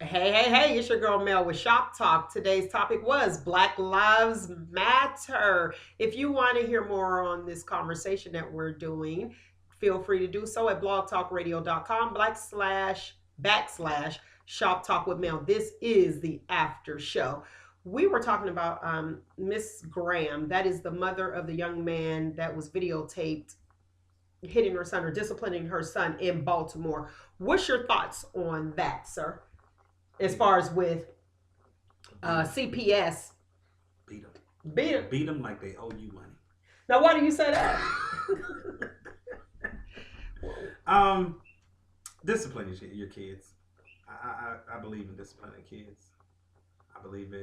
Hey, it's your girl Mel with Shop Talk. Today's topic was Black Lives Matter. If you want to hear more on this conversation that we're doing, feel free to do so at blogtalkradio.com backslash Shop Talk with Mel. This is the after show. We were talking about Miss Graham. That is the mother of the young man that was videotaped hitting her son or disciplining her son in Baltimore. What's your thoughts on that, sir? As far as with CPS. Beat them. Beat them. Beat them like they owe you money. Now, why do you say that? Discipline your kids. I believe in disciplining kids. I believe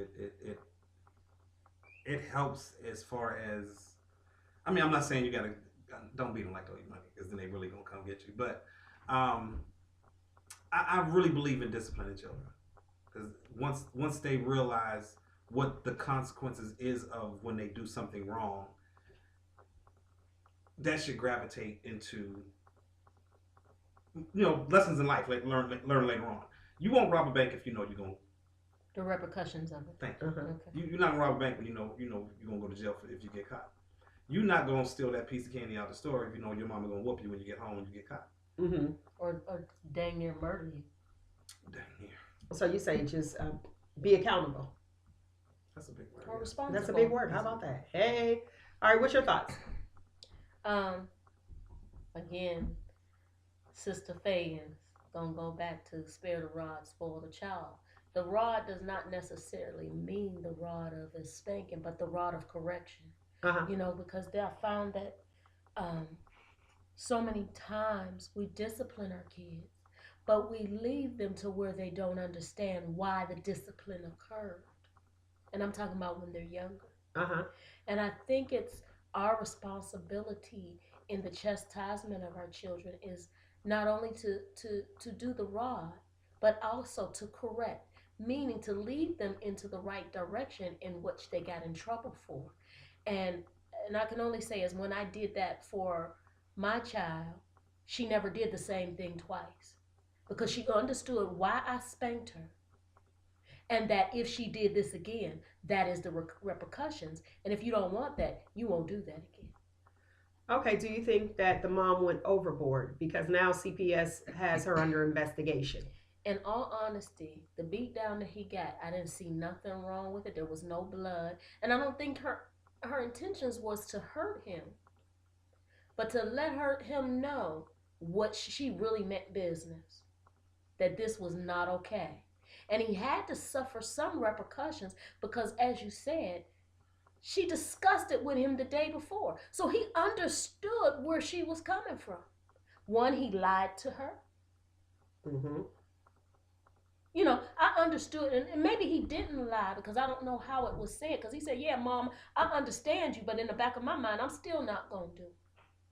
it helps as far as. I mean, I'm not saying you gotta don't beat them like they owe you money because then they really gonna come get you. But I really believe in disciplining children. Because once they realize what the consequences is of when they do something wrong, that should gravitate into lessons in life. Like learn later on. You won't rob a bank if you know you're gonna. The repercussions of it. Thank you. Okay. You're not gonna rob a bank when you know you're gonna go to jail if you get caught. You're not gonna steal that piece of candy out the store if you know your mama gonna whoop you when you get home when you get caught. Mm-hmm. Or dang near murder you. Dang near. So you say just be accountable. That's a big word. Or responsible. That's a big word. How about that? Hey. All right, what's your thoughts? Again, Sister Feagins, gonna go back to spare the rod, spoil the child. The rod does not necessarily mean the rod of a spanking, but the rod of correction. Uh-huh. Because I found that so many times we discipline our kids, but we leave them to where they don't understand why the discipline occurred. And I'm talking about when they're younger. Uh-huh. And I think it's our responsibility in the chastisement of our children is not only to do the rod, but also to correct, meaning to lead them into the right direction in which they got in trouble for. And I can only say is when I did that for my child, she never did the same thing twice because she understood why I spanked her. And that if she did this again, that is the repercussions. And if you don't want that, you won't do that again. Okay, do you think that the mom went overboard because now CPS has her under investigation? In all honesty, the beat down that he got, I didn't see nothing wrong with it. There was no blood. And I don't think her intentions was to hurt him, but to let him know what she really meant business, that this was not okay. And he had to suffer some repercussions because, as you said, she discussed it with him the day before. So he understood where she was coming from. One, he lied to her. Mm-hmm. I understood, and maybe he didn't lie because I don't know how it was said. Because he said, "Yeah, Mom, I understand you, but in the back of my mind, I'm still not gonna do.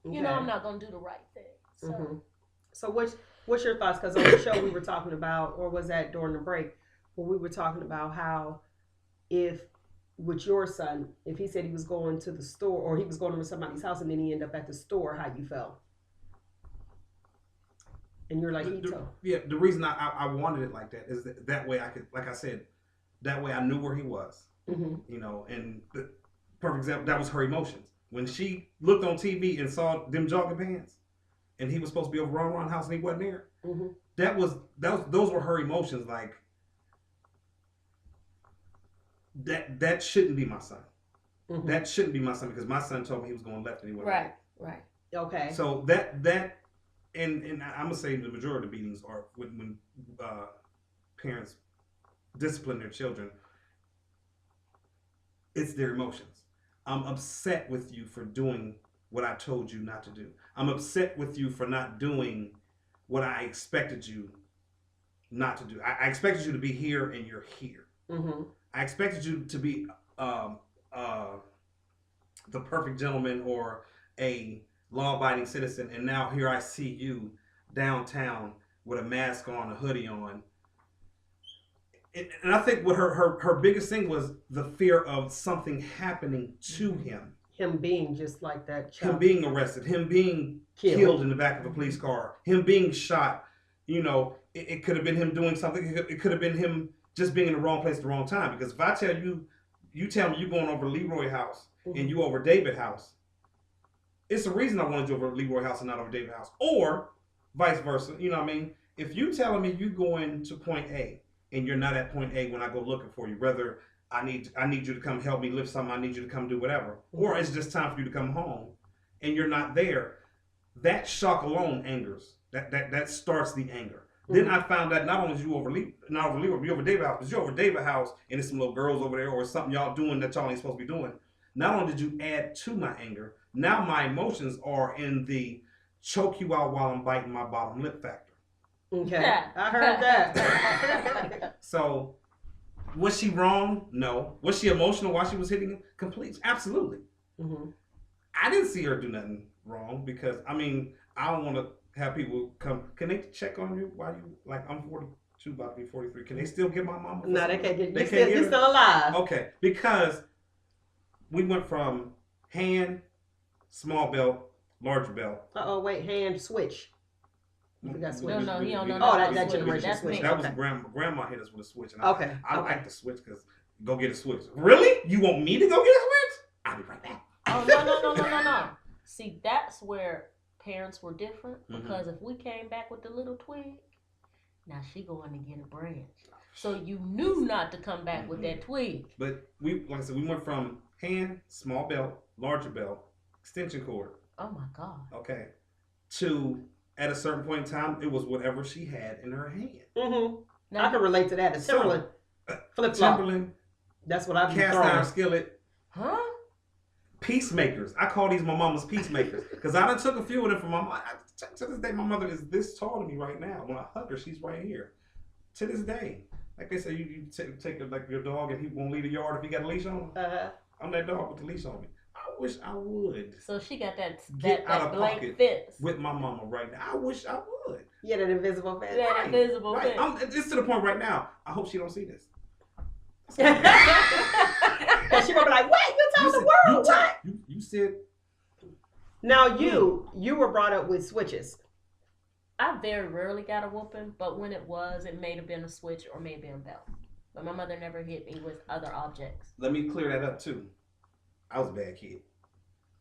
Okay. I'm not gonna do the right thing." So, So what's your thoughts? Because on the show we were talking about, or was that during the break, where we were talking about how if with your son, if he said he was going to the store or he was going to somebody's house and then he ended up at the store, how you felt? And you're like, the reason I wanted it like that is that way I could, like I said, that way I knew where he was. Mm-hmm. And the perfect example, that was her emotions. When she looked on TV and saw them jogging pants and he was supposed to be over around house and he wasn't there, mm-hmm. those were her emotions. Like, that shouldn't be my son. Mm-hmm. That shouldn't be my son because my son told me he was going left and he went right. Right. Okay. So that and I'm gonna say the majority of the beatings are when parents discipline their children. It's their emotions. I'm upset with you for doing what I told you not to do. I'm upset with you for not doing what I expected you not to do. I expected you to be here and you're here. Mm-hmm. I expected you to be the perfect gentleman or a law-abiding citizen, and now here I see you downtown with a mask on, a hoodie on. And I think what her biggest thing was the fear of something happening to him. Him being just like that child. Him being arrested, him being killed in the back of a police car, him being shot. it could have been him doing something. It could have been him just being in the wrong place at the wrong time. Because if I tell you, you tell me you going over Leroy house and you over David house, it's the reason I wanted you over Leroy house and not over David house, or vice versa. You know what I mean? If you telling me you going to point A and you're not at point A when I go looking for you, whether I need you to come help me lift something, I need you to come do whatever, or it's just time for you to come home and you're not there, that shock alone angers. That starts the anger. Then I found that not only is you over Leroy, you over David house, but you're over David house and there's some little girls over there or something y'all doing that y'all ain't supposed to be doing. Not only did you add to my anger, now my emotions are in the choke you out while I'm biting my bottom lip factor. Okay, I heard that. So, was she wrong? No. Was she emotional while she was hitting him? Complete. Absolutely. Mm-hmm. I didn't see her do nothing wrong because, I mean, I don't want to have people come. Can they check on you while you, like, I'm 42, about to be 43. Can they still get my mama? No, they can't get you. You're still alive. Okay, because we went from hand, small belt, large belt. Wait, hand switch. You forgot switch. No, he don't know. Oh, that generation That's switch. me. That was grandma hit us with a switch. And Okay. I like the switch because go get a switch. Really? You want me to go get a switch? I'll be right back. Oh, no. See, that's where parents were different because if we came back with the little twig, now she going to get a branch. So you knew not to come back with that twig. But like I said, we went from hand, small belt, larger belt, extension cord. Oh my God. Okay. To at a certain point in time, it was whatever she had in her hand. Mm-hmm. Now, I can relate to that. It's Timberland. Flip flop. Timberland. That's what I've been Cast throwing. iron skillet. huh? Peacemakers. I call these my mama's peacemakers because I done took a few of them from my mom. To this day, my mother is this tall to me right now. When I hug her, she's right here. To this day, like they say, you take like your dog and he won't leave the yard if he got a leash on him. I'm that dog with the leash on me. I wish I would. So she got that Get out of blank pocket fence with my mama right now. I wish I would. Yeah, that invisible fence. That invisible Right. fence. It's to the point right now. I hope she don't see this. Because she gonna be like, "What? You tell the world what?" You said. Now you were brought up with switches. I very rarely got a whooping, but when it was, it may have been a switch or maybe a belt. But my mother never hit me with other objects. Let me clear that up too. I was a bad kid.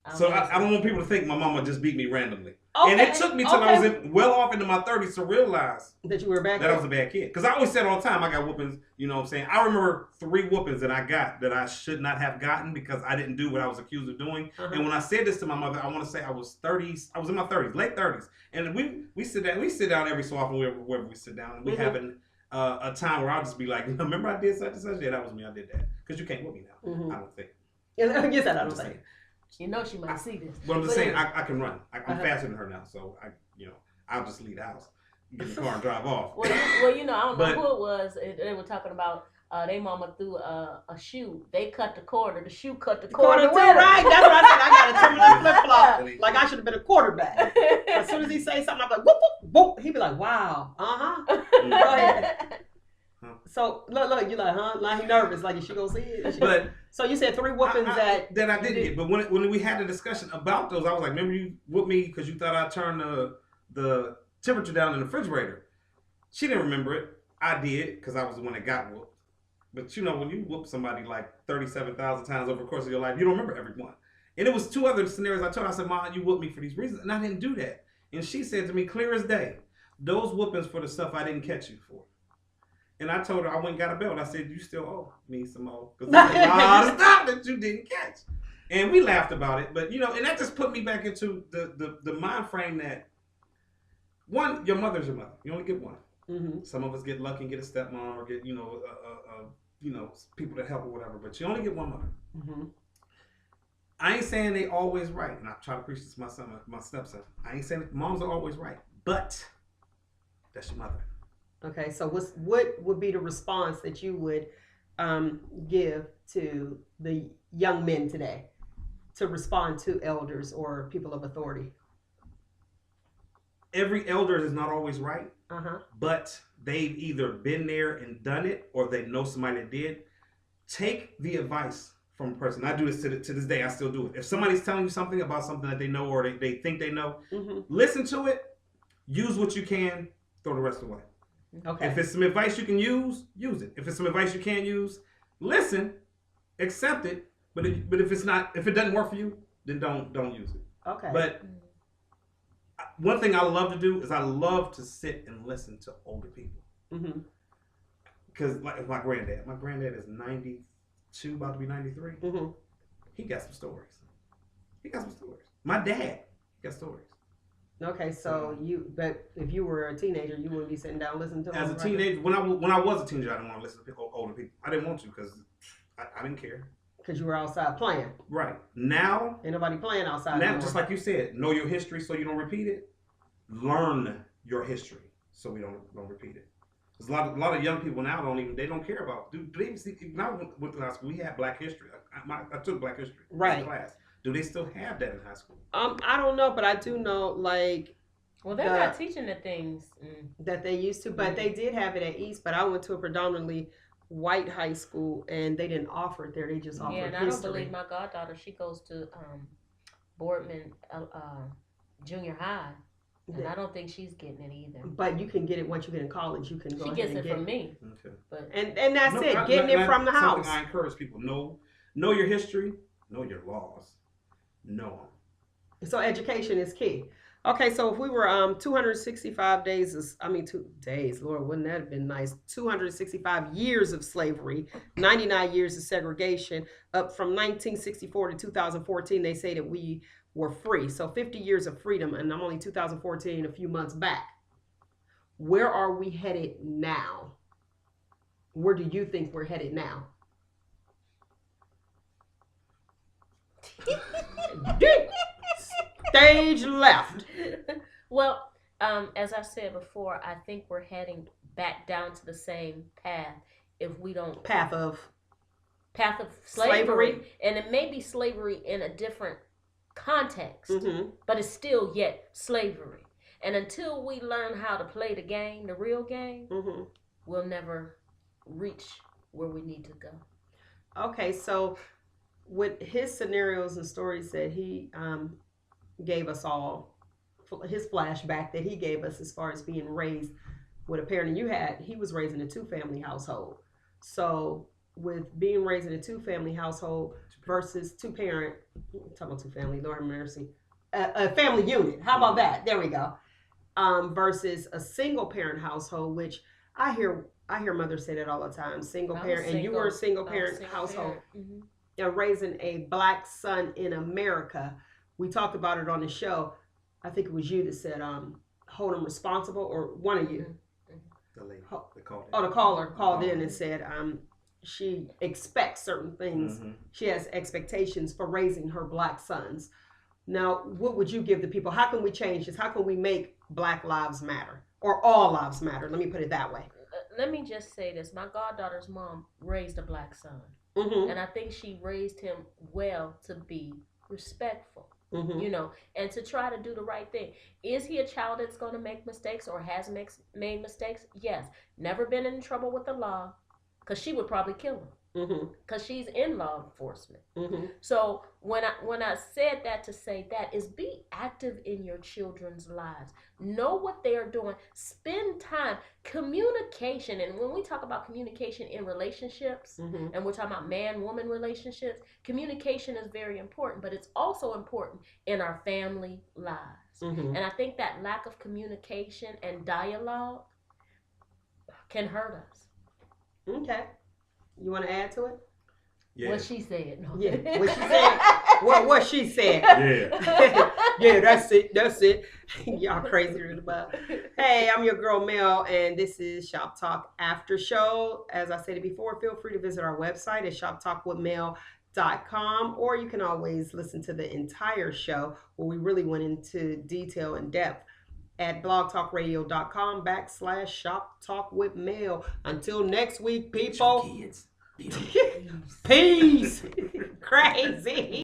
I don't want people to think my mama just beat me randomly. Okay, And it took me till I was well off into my 30s to realize that you were back. that I was a bad kid. Because I always said all the time, I got whoopings, you know what I'm saying? I remember 3 whoopings that I got that I should not have gotten because I didn't do what I was accused of doing. And when I said this to my mother, I want to say I was in my 30s, late 30s. And we sit down every so often wherever we sit down. And we having a time where I'll just be like, remember I did such and such? Yeah, that was me, I did that. Because you can't whoop me now, I don't think. Yes, I I'm don't just think. saying. You know she might see this. But I'm just saying, I can run. I'm faster than her now, so I'll just leave the house, get in the car, and drive off. Well, I don't know who it was. They were talking about their mama threw a shoe. They cut the corner. The shoe cut the corner. Too, right? That's what I said. I got a Timberland flip flop. Like I should have been a quarterback. As soon as he say something, I'm like, whoop, whoop, whoop. He'd be like, wow, Go ahead. So look, you like, huh? Like he nervous, like is she gonna see it? But so you said 3 whoopings that I did get. But when we had a discussion about those, I was like, remember you whooped me because you thought I turned the temperature down in the refrigerator. She didn't remember it. I did because I was the one that got whooped. But when you whoop somebody like 37,000 times over the course of your life, you don't remember every one. And it was 2 other scenarios I told her. I said, "Ma, you whooped me for these reasons," and I didn't do that. And she said to me, clear as day, those whoopings for the stuff I didn't catch you for. And I told her I went and got a belt. I said, you still owe me some more. Because there's a lot of stuff that you didn't catch. And we laughed about it. But, and that just put me back into the mind frame that, one, your mother's your mother. You only get one. Mm-hmm. Some of us get lucky and get a stepmom or get, people that help or whatever. But you only get one mother. Mm-hmm. I ain't saying they always right. And I try to preach this to my son, my stepson. I ain't saying moms are always right. But that's your mother. Okay, so what would be the response that you would give to the young men today to respond to elders or people of authority? Every elder is not always right, but they've either been there and done it or they know somebody that did. Take the advice from a person. I do this to this day. I still do it. If somebody's telling you something about something that they know or they think they know, listen to it, use what you can, throw the rest away. Okay. If it's some advice you can use it. If it's some advice you can't use, listen, accept it. But if it's not, if it doesn't work for you, then don't use it. Okay. But one thing I love to do is I love to sit and listen to older people. Mm-hmm. Because like my granddad is 92, about to be 93. Mm-hmm. He got some stories. My dad got stories. Okay, so but if you were a teenager, you wouldn't be sitting down listening to them. As a teenager, when I was a teenager, I didn't want to listen to older people. I didn't want to because I didn't care. Because you were outside playing. Right. Now, ain't nobody playing outside now, anymore. just like you said, know your history so you don't repeat it. Learn your history so we don't repeat it. There's a lot of young people now they don't care about. Do they even see? When I went to high school, we had Black history. I took Black history class. Do they still have that in high school? I don't know, but I do know like. Well, they're not teaching the things that they used to, but they did have it at East. But I went to a predominantly white high school, and they didn't offer it there. They just offered history. I don't believe my goddaughter. She goes to Boardman Junior High. And I don't think she's getting it either. But you can get it once you get in college. You can go ahead and get it. She gets it from me. Okay. But and that's it. Getting it from the house. Something I encourage people. Know your history. Know your laws. Know them. So education is key. Okay, so if we were 265 days, 2 days, Lord, wouldn't that have been nice? 265 years of slavery, 99 years of segregation, up from 1964 to 2014, they say that we were free. So 50 years of freedom, and I'm only 2014, a few months back. Where are we headed now? Where do you think we're headed now? Stage left. Well, as I said before, I think we're heading back down to the same path if we don't path of slavery. And it may be slavery in a different context, but it's still yet slavery. And until we learn how to play the game, the real game, we'll never reach where we need to go. Okay, so with his scenarios and stories that he gave us all, his flashback that he gave us as far as being raised with a parent, and he was raised in a 2-family household. So with being raised in a 2-family household versus 2-parent, talking about 2-family, Lord have mercy, a family unit. How about that? There we go. Versus a single parent household, which I hear mothers say that all the time. Single parent, and you were a single parent household. And raising a Black son in America. We talked about it on the show. I think it was you that said, hold him responsible, or one of you. The lady. The caller called in and said she expects certain things. She has expectations for raising her Black sons. Now, what would you give the people? How can we change this? How can we make Black lives matter? Or all lives matter? Let me put it that way. Let me just say this. My goddaughter's mom raised a Black son. And I think she raised him well to be respectful. And to try to do the right thing. Is he a child that's going to make mistakes or has made mistakes? Yes. Never been in trouble with the law, because she would probably kill him. Because she's in law enforcement. So when I said that to say that is be active in your children's lives. Know what they are doing. Spend time. Communication. And when we talk about communication in relationships, and we're talking about man-woman relationships, communication is very important, but it's also important in our family lives. And I think that lack of communication and dialogue can hurt us. Okay. You want to add to it? Yeah. What she said. No. Yeah. What she said. What she said. Yeah. Yeah, that's it. Y'all crazy about. Hey, I'm your girl Mel, and this is Shop Talk After Show. As I said before, feel free to visit our website at shoptalkwithmel.com, or you can always listen to the entire show where we really went into detail and depth at blogtalkradio.com/shoptalkwithmel. Until next week, people. Kids. Peace. Crazy.